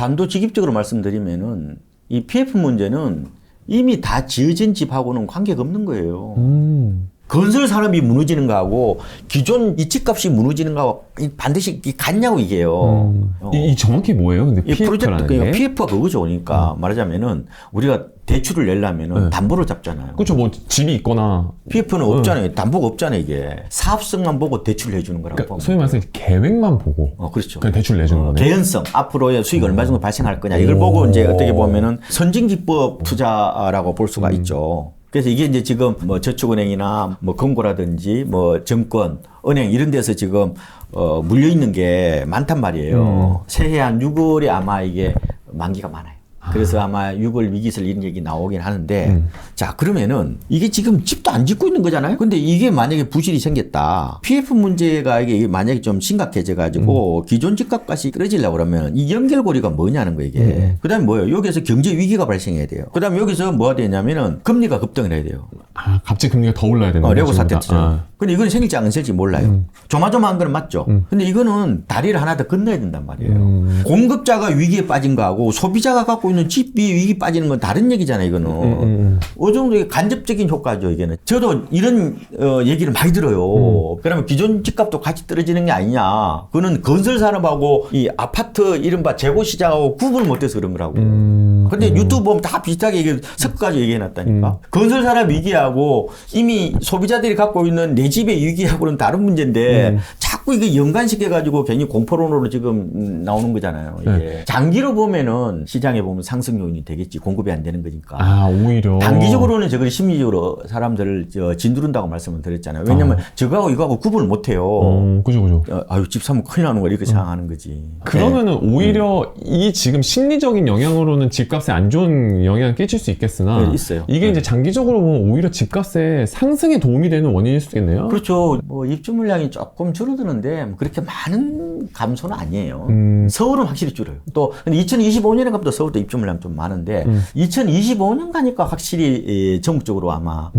단도직입적으로 말씀드리면은 이 PF 문제는 이미 다 지어진 집하고는 관계가 없는 거예요. 건설 산업이 무너지는 거하고 기존 이 집값이 무너지는 거하고 반드시 같냐고 이게요. 이 정확히 뭐예요? 근데 이 프로젝트 PF라는 그냥 게? PF가 그거죠. 그러니까 말하자면은 우리가 대출을 내려면은 담보를 잡잖아요. 그렇죠. 뭐 집이 있거나 PF는 없잖아요. 담보가 없잖아요. 이게 사업성만 보고 대출을 해주는 거라고 그러니까 보면 소위 말해서 계획만 보고 그렇죠. 그냥 대출 내주는 거네. 개연성, 앞으로의 수익이 얼마 정도 발생할 거냐 이걸 보고 이제 어떻게 보면은 선진기법 투자라고 볼 수가 있죠. 그래서 이게 이제 지금 뭐 저축은행이나 뭐 금고라든지 뭐 증권, 은행 이런 데서 지금 물려 있는 게 많단 말이에요. 새해 한 6월에 아마 이게 만기가 많아요. 그래서 아마 6월 위기설 이런 얘기 나오긴 하는데 자 그러면은 이게 지금 집도 안 짓고 있는 거잖아요. 근데 이게 만약에 부실이 생겼다. PF 문제가 이게 만약에 좀 심각해져 가지고 기존 집값까지 떨어지려고 그러면 이 연결고리가 뭐냐는 거 이게. 그다음에 뭐예요? 여기서 경제 위기가 발생해야 돼요. 그다음에 여기서 뭐가 되냐면은 금리가 급등을 해야 돼요. 아, 갑자기 금리가 더 올라야 되는 레고 사태처럼. 근데 이건 생길지 안 생길지 몰라요. 조마조마한 건 맞죠. 근데 이거는 다리를 하나 더 건너야 된단 말이에요. 공급자가 위기에 빠진 거하고 소비자가 갖고 있는 집이 위기 빠지는 건 다른 얘기잖아요. 이거는 어느 정도의 간접적인 효과죠. 이게는 저도 이런 얘기를 많이 들어요. 그러면 기존 집값도 같이 떨어지는 게 아니냐. 그거는 건설 산업하고 이 아파트 이른바 재고 시장하고 구분을 못해서 그런 거라고. 근데 유튜브 보면 다 비슷하게 섞어가지고 얘기해놨다니까. 건설 산업 위기하고 이미 소비자들이 갖고 있는 내 집의 위기하고는 다른 문제인데 자꾸 이게 연관시켜가지고 괜히 공포론으로 지금 나오는 거잖아요. 이게 장기로 보면은 시장에 보면 상승 요인이 되겠지. 공급이 안 되는 거니까. 아, 오히려. 단기적으로는 저걸 심리적으로 사람들을 진두른다고 말씀을 드렸잖아요. 왜냐면 저거하고 이거하고 구분을 못 해요. 그죠. 아유, 집 사면 큰일 나는 거 이렇게 생각하는 거지. 그러면은 오히려 이 지금 심리적인 영향으로는 집값에 안 좋은 영향을 끼칠 수 있겠으나 네, 있어요. 이게 이제 장기적으로 보면 오히려 집값의 상승에 도움이 되는 원인일 수도 있겠네요. 그렇죠. 뭐 입주 물량이 조금 줄어드는데 그렇게 많은 감소는 아니에요. 서울은 확실히 줄어요. 또 근데 2025년에 가면 또 서울도 입주 물량 좀 많은데 2025년 가니까 확실히 전국적으로 아마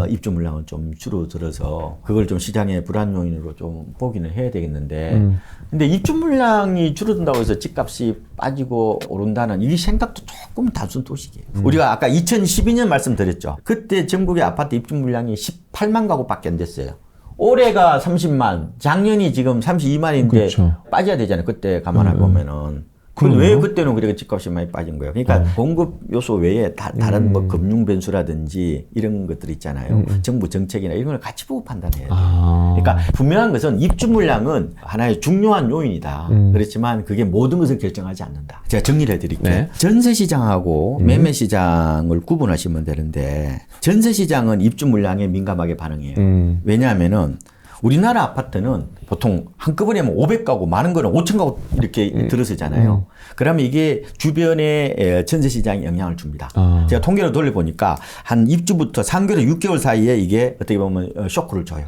입주 물량은 좀 줄어들어서 그걸 좀 시장의 불안 요인으로 좀 보기는 해야 되겠는데 근데 입주 물량이 줄어든다고 해서 집값이 빠지고 오른다는 이 생각도 조금 단순 도식이에요. 우리가 아까 2012년 말씀드렸죠. 그때 전국의 아파트 입주 물량이 18만 가구밖에 안 됐어요. 올해가 30만, 작년이 지금 32만인데 그렇죠. 빠져야 되잖아요. 그때 감안해 보면은. 그런데 왜 그때는 그렇게 집값이 많이 빠진 거예요? 그러니까 공급 요소 외에 다른 뭐 금융 변수라든지 이런 것들 있잖아요. 정부 정책이나 이런 걸 같이 보고 판단해야 돼요. 그러니까 분명한 것은 입주 물량은 하나의 중요한 요인이다. 그렇지만 그게 모든 것을 결정하지 않는다. 제가 정리를 해드릴게요. 네. 전세 시장하고 매매 시장을 구분하시면 되는데 전세 시장은 입주 물량에 민감하게 반응해요. 왜냐하면은 우리나라 아파트는 보통 한꺼번에 뭐 500가구, 많은 거는 5,000가구 이렇게 들어서잖아요. 그러면 이게 주변의 전세 시장에 영향을 줍니다. 제가 통계를 돌려보니까 한 입주부터 3개월, 6개월 사이에 이게 어떻게 보면 쇼크를 줘요.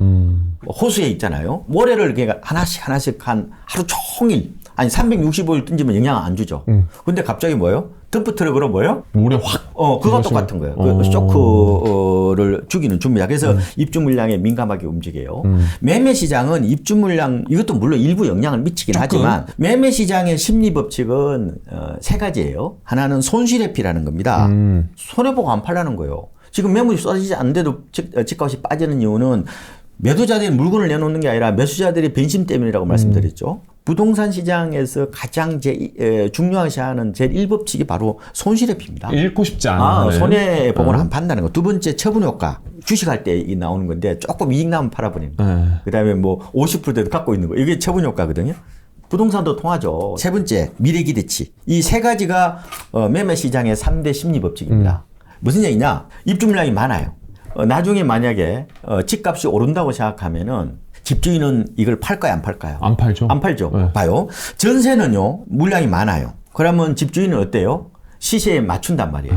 호수에 있잖아요. 모래를 하나씩 한 하루 종일, 아니 365일 던지면 영향을 안 주죠. 근데 갑자기 뭐예요? 덤프트럭으로 뭐예요? 모래 확. 그거 똑같은 거예요. 그 쇼크를 주기는 줍니다. 그래서 입주 물량에 민감하게 움직여요. 매매 시장은 입주 물량, 이것도 물론 일부 영향을 미치긴 하지만 매매 시장의 심리 법칙은 세 가지예요. 하나는 손실회피라는 겁니다. 손해보고 안 팔라는 거예요. 지금 매물이 쏟아지지 않는데도 집값이 빠지는 이유는 매도자들이 물건을 내놓는 게 아니라 매수자들의 변심 때문이라고 말씀드렸죠. 부동산 시장에서 가장 중요시 하는 제일 1법칙이 바로 손실회피입니다. 잃고 싶지 않은. 손해보고는 안 판다는 거. 두 번째 처분효과. 주식할 때 나오는 건데 조금 이익 나면 팔아버리는 거. 그 다음에 뭐 50%도 갖고 있는 거. 이게 처분효과거든요. 부동산도 통하죠. 세 번째 미래기대치. 이 세 가지가 매매 시장의 3대 심리법칙입니다. 무슨 얘기냐? 입주 물량이 많아요. 나중에 만약에 집값이 오른다고 생각하면은 집주인은 이걸 팔까요, 안 팔까요? 안 팔죠. 안 팔죠. 네. 봐요. 전세는요, 물량이 많아요. 그러면 집주인은 어때요? 시세에 맞춘단 말이에요.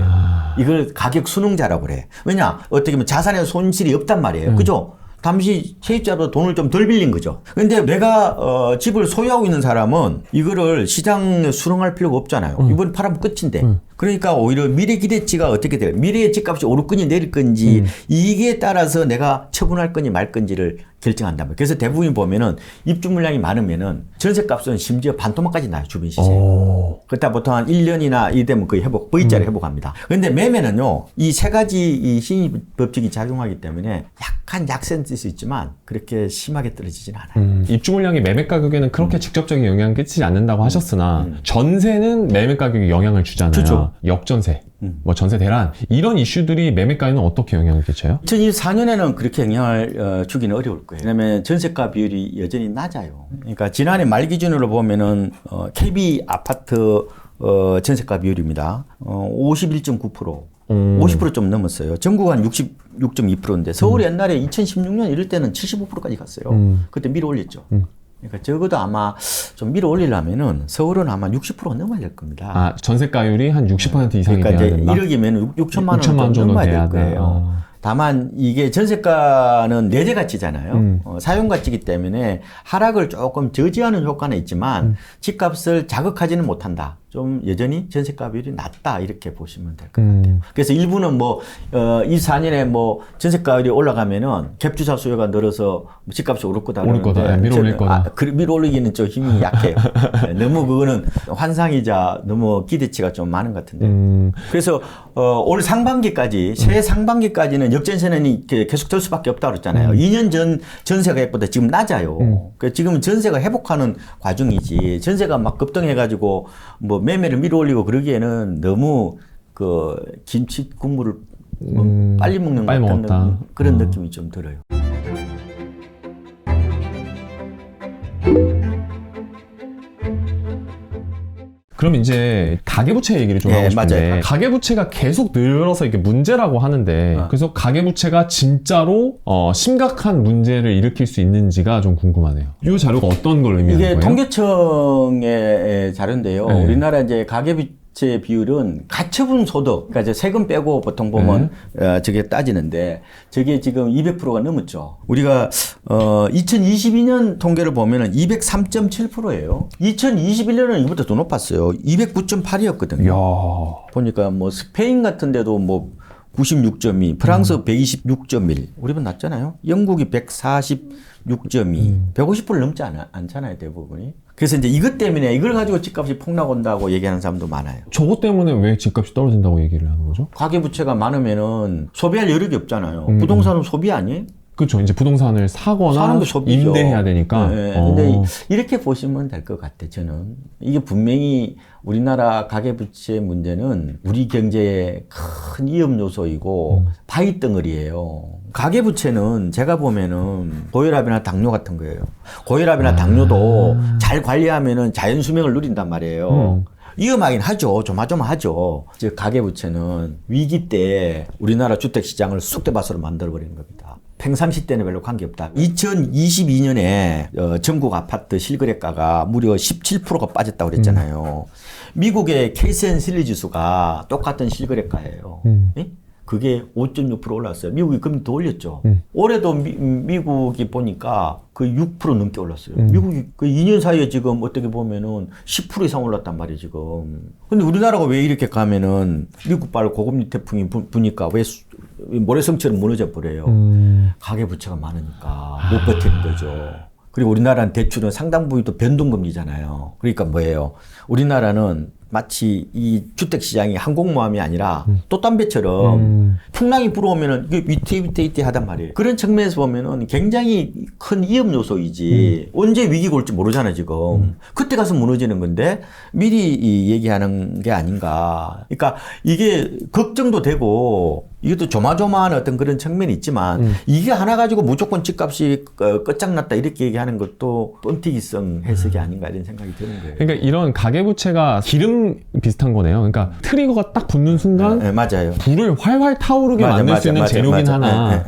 이걸 가격 순응자라고 그래. 왜냐? 어떻게 보면 자산에 손실이 없단 말이에요. 그죠? 잠시 세입자로 돈을 좀 덜 빌린 거죠. 근데 내가 집을 소유하고 있는 사람은 이거를 시장에 수렁할 필요가 없잖아요. 이번에 팔아면 끝인데. 그러니까 오히려 미래 기대치가 어떻게 돼요? 미래의 집값이 오를 건지 내릴 건지 이게 따라서 내가 처분할 건지 말 건지를 결정한단 말이에요. 그래서 대부분 보면은 입주 물량이 많으면은 전세값은 심지어 반토막까지 나요, 주변 시세. 그렇다 보통 한 1년이나 이 되면 거의 V자를 회복합니다. 그런데 매매는요, 이 세 가지 이 신입 법칙이 작용하기 때문에 약간 약세는 뜰 수 있지만 그렇게 심하게 떨어지진 않아요. 입주 물량이 매매 가격에는 그렇게 직접적인 영향을 끼치지 않는다고 하셨으나 전세는 매매 가격에 영향을 주잖아요. 그렇죠. 역전세, 뭐 전세 대란 이런 이슈들이 매매가에는 어떻게 영향을 끼쳐요? 2024년에는 그렇게 영향을 주기는 어려울 거예요. 왜냐하면 전세가 비율이 여전히 낮아요. 그러니까 지난해 말 기준으로 보면은 KB 아파트 전세가 비율입니다. 51.9%. 50% 좀 넘었어요. 전국은 한 66.2%인데 서울이 옛날에 2016년 이럴 때는 75%까지 갔어요. 그때 밀어 올렸죠. 그러니까 적어도 아마 좀 밀어 올리려면은 서울은 아마 60%가 넘어야 될 겁니다. 아, 전세가율이 한 60% 이상이 그러니까 돼야 이제 된다? 1억이면 6천만 원 6천만 원 정도 넘어야 돼야 될 거예요. 다만 이게 전세가는 내재 가치잖아요. 사용 가치이기 때문에 하락을 조금 저지하는 효과는 있지만 집값을 자극하지는 못한다. 좀 여전히 전세가 비율이 낮다 이렇게 보시면 될 것 같아요. 그래서 일부는 뭐 24년에 뭐 전세가율이 올라가면은 갭투자 수요가 늘어서 집값이 오를 거다. 오를 거다. 밀어 올릴 거다. 밀어 올리기는 좀 힘이 약해요. 너무 그거는 환상이자 너무 기대치가 좀 많은 것 같은데. 그래서 올 상반기까지 새해 상반기까지는 역전세는 계속 될 수밖에 없다고 그랬잖아요. 2년 전 전세가액보다 지금 낮아요. 그러니까 지금 전세가 회복하는 과정이지. 전세가 막 급등해가지고 뭐 매매를 밀어올리고 그러기에는 너무 그 김치 국물을 빨리 먹는 것 같은 그런 느낌이 좀 들어요. 그럼 이제 가계부채 얘기를 좀 하고 싶은데 맞아요. 가계부채가 계속 늘어서 이게 문제라고 하는데 그래서 가계부채가 진짜로 심각한 문제를 일으킬 수 있는지가 좀 궁금하네요. 이 자료가 어떤 걸 의미하는 거예요? 이게 통계청의 자료인데요. 네. 우리나라 이제 가계부채 비율은 가처분 소득, 그러니까 이제 세금 빼고 보통 보면 저게 따지는데 저게 지금 200%가 넘었죠. 우리가 2022년 통계를 보면은 203.7%예요. 2021년은 이보다 더 높았어요. 209.8이었거든요. 보니까 뭐 스페인 같은 데도 뭐 96.2, 프랑스 126.1, 우리보다 낮잖아요. 영국이 146.2, 150%를 넘지 않잖아요, 대부분이. 그래서 이제 이것 때문에 이걸 가지고 집값이 폭락 온다고 얘기하는 사람도 많아요. 저것 때문에 왜 집값이 떨어진다고 얘기를 하는 거죠? 가계부채가 많으면은 소비할 여력이 없잖아요. 부동산은 소비 아니에요? 그렇죠. 이제 부동산을 사거나 임대해야 되니까. 네. 근데 이렇게 보시면 될 것 같아요, 저는. 이게 분명히 우리나라 가계부채 문제는 우리 경제의 큰 위험 요소이고 바위덩어리예요. 가계부채는 제가 보면은 고혈압이나 당뇨 같은 거예요. 고혈압이나 당뇨도 잘 관리하면은 자연수명을 누린단 말이에요. 위험하긴 하죠. 조마조마하죠. 즉 가계부채는 위기 때 우리나라 주택시장을 쑥대밭으로 만들어버리는 겁니다. 평상시 때는 별로 관계없다. 2022년에 전국 아파트 실거래가가 무려 17%가 빠졌다고 그랬잖아요. 미국의 케이센 실리 지수가 똑같은 실거래가예요. 그게 5.6% 올랐어요. 미국이 그럼 더 올렸죠. 올해도 미국이 보니까 거의 6% 넘게 올랐어요. 미국이 그 2년 사이에 지금 어떻게 보면은 10% 이상 올랐단 말이에요, 지금. 근데 우리나라가 왜 이렇게 가면은 미국발 고금리 태풍이 부니까 왜 모래성처럼 무너져 버려요. 가계부채가 많으니까 못 버티는 거죠. 그리고 우리나라는 대출은 상당 부분이 변동금리잖아요. 그러니까 뭐예요? 우리나라는 마치 이 주택시장이 항공모함이 아니라 돛담배처럼 풍랑이 불어오면은 이게 위태위태 하단 말이에요. 그런 측면에서 보면은 굉장히 큰 위험 요소이지 언제 위기가 올지 모르잖아요, 지금. 그때 가서 무너지는 건데 미리 얘기하는 게 아닌가. 그러니까 이게 걱정도 되고 이것도 조마조마한 어떤 그런 측면이 있지만 이게 하나 가지고 무조건 집값이 끝장났다 이렇게 얘기하는 것도 뻔튀기성 해석이 아닌가 이런 생각이 드는 거예요. 그러니까 이런 가계부채가 기름 비슷한 거네요. 그러니까 트리거가 딱 붙는 순간 맞아요. 불을 활활 타오르게 만들 수 있는 재료긴 하나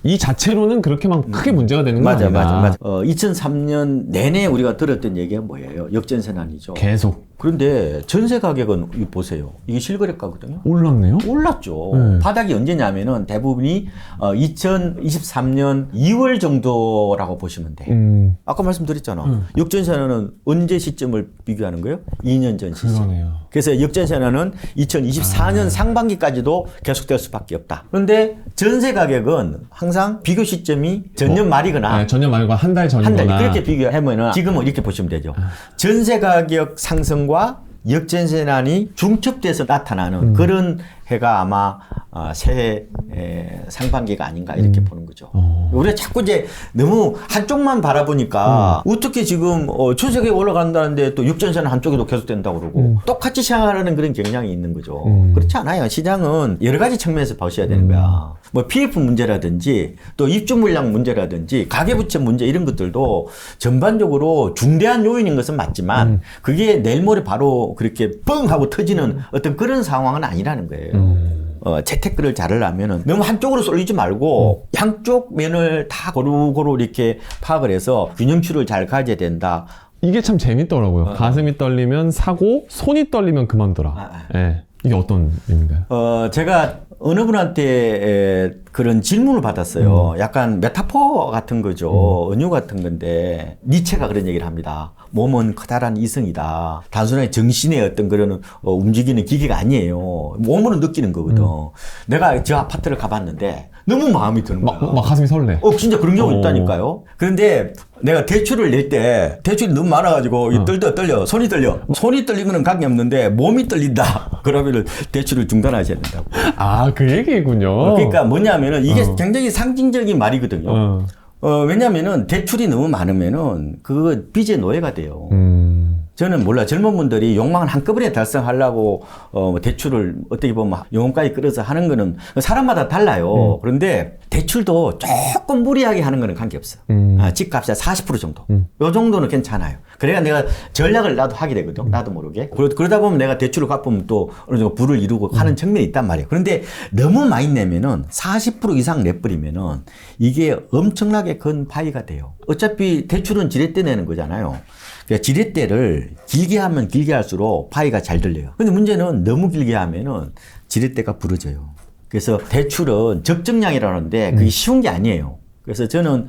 이 자체로는 그렇게 막 크게 문제가 되는 건 아니다. 맞아. 2003년 내내 우리가 들었던 얘기가 뭐예요? 역전세난이죠. 계속. 그런데 전세 가격은 이거 보세요. 이게 실거래가거든요. 올랐네요? 올랐죠. 네. 바닥이 언제냐면은 대부분이 2023년 2월 정도라고 보시면 돼. 아까 말씀드렸잖아. 역전세는 언제 시점을 비교하는 거예요? 2년 전 시점. 그러네요. 그래서 역전세는 2024년 상반기까지도 계속될 수밖에 없다. 그런데 전세 가격은 항상 비교 시점이 전년 말이거나 네, 전년 말과 한 달 한 전이거나. 달 그렇게 비교하면은 지금은 이렇게 보시면 되죠. 전세 가격 상승과 역전세난이 중첩돼서 나타나는 그런 해가 아마 새해 상반기가 아닌가 이렇게 보는 거죠. 우리가 자꾸 이제 너무 한쪽만 바라보니까 어떻게 지금 전세 가격이 올라간다는데 또 역전세는 한쪽에도 계속된다고 그러고 똑같이 생각하는 그런 경향이 있는 거죠. 그렇지 않아요. 시장은 여러 가지 측면에서 보셔야 되는 거야. 뭐 PF 문제라든지 또 입주 물량 문제라든지 가계부채 문제 이런 것들도 전반적으로 중대한 요인인 것은 맞지만 그게 내일 모레 바로 그렇게 뻥 하고 터지는 어떤 그런 상황은 아니라는 거예요. 재테크를 잘하려면은 너무 한쪽으로 쏠리지 말고 양쪽 면을 다 고루고루 이렇게 파악을 해서 균형추를 잘 가져야 된다. 이게 참 재밌더라고요. 가슴이 떨리면 사고, 손이 떨리면 그만둬라. 예. 이게 어떤 의미인가요? 제가 어느 분한테 그런 질문을 받았어요. 약간 메타포 같은 거죠. 은유 같은 건데 니체가 그런 얘기를 합니다. 몸은 커다란 이성이다. 단순하게 정신의 어떤 그런 움직이는 기계가 아니에요. 몸으로 느끼는 거거든. 내가 저 아파트를 가봤는데 너무 마음이 드는 거야. 막 가슴이 설레. 진짜 그런 경우 있다니까요. 그런데 내가 대출을 낼 때 대출이 너무 많아가지고 떨려. 손이 떨려. 손이 떨리면 관계 없는데 몸이 떨린다. 그러면은 대출을 중단하셔야 된다고. 그 얘기군요. 그러니까 뭐냐면은 이게 굉장히 상징적인 말이거든요. 왜냐면은 대출이 너무 많으면은 그거 빚의 노예가 돼요. 저는 몰라 젊은 분들이 욕망을 한꺼번에 달성하려고 대출을 어떻게 보면 영혼까지 끌어서 하는 거는 사람마다 달라요. 그런데 대출도 조금 무리하게 하는 거는 관계없어요. 집값이 40% 정도. 요 정도는 괜찮아요. 그래야 내가 전략을 나도 하게 되거든. 나도 모르게. 그러다 보면 내가 대출을 갚으면 또 어느 정도 부를 이루고 하는 측면이 있단 말이에요. 그런데 너무 많이 내면은 40% 이상 내버리면은 이게 엄청나게 큰 파이가 돼요. 어차피 대출은 지렛대 내는 거잖아요. 그러니까 지렛대를 길게 하면 길게 할수록 파이가 잘 들려요. 근데 문제는 너무 길게 하면은 지렛대가 부러져요. 그래서 대출은 적정량이라는데 그게 쉬운 게 아니에요. 그래서 저는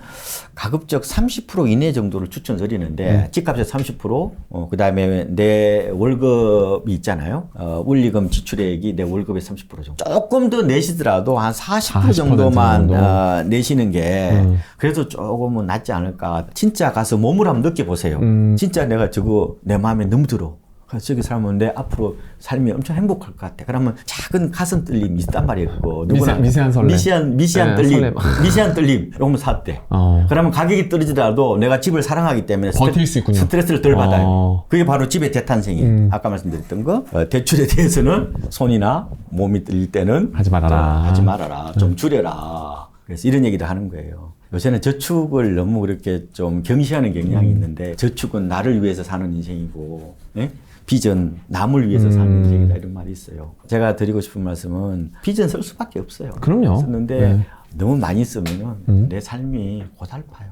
가급적 30% 이내 정도를 추천드리는데 집값의 30%, 그 다음에 내 월급이 있잖아요. 원리금 지출액이 내 월급의 30% 정도. 조금 더 내시더라도 한 40% 정도만 내시는 게 그래도 조금은 낫지 않을까. 진짜 가서 몸을 한번 느껴보세요. 진짜 내가 저거 내 마음에 너무 들어. 저기 살면 내 앞으로 삶이 엄청 행복할 것 같아. 그러면 작은 가슴 떨림이 있단 말이에요. 그거. 누구나 미세한 설렘. 미세한 떨림. 설렘. 미세한 떨림. 요거면 샀대. 그러면 가격이 떨어지더라도 내가 집을 사랑하기 때문에 버틸 수 있군요. 스트레스를 덜 받아요. 그게 바로 집의 재탄생이에요. 아까 말씀드렸던 거. 대출에 대해서는 손이나 몸이 떨릴 때는 하지 말아라. 하지 말아라. 좀 줄여라. 그래서 이런 얘기를 하는 거예요. 요새는 저축을 너무 그렇게 좀 경시하는 경향이 있는데 저축은 나를 위해서 사는 인생이고 예? 빚은 남을 위해서 사는 인생이다 이런 말이 있어요. 제가 드리고 싶은 말씀은 빚은 쓸 수밖에 없어요. 그럼요. 썼는데 너무 많이 쓰면은 내 삶이 고달파요.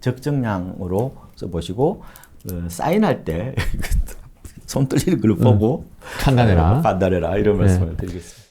적정량으로 써보시고 사인할 때 손 떨리는 걸 보고 판단해라. 판단해라 이런 말씀을 드리겠습니다.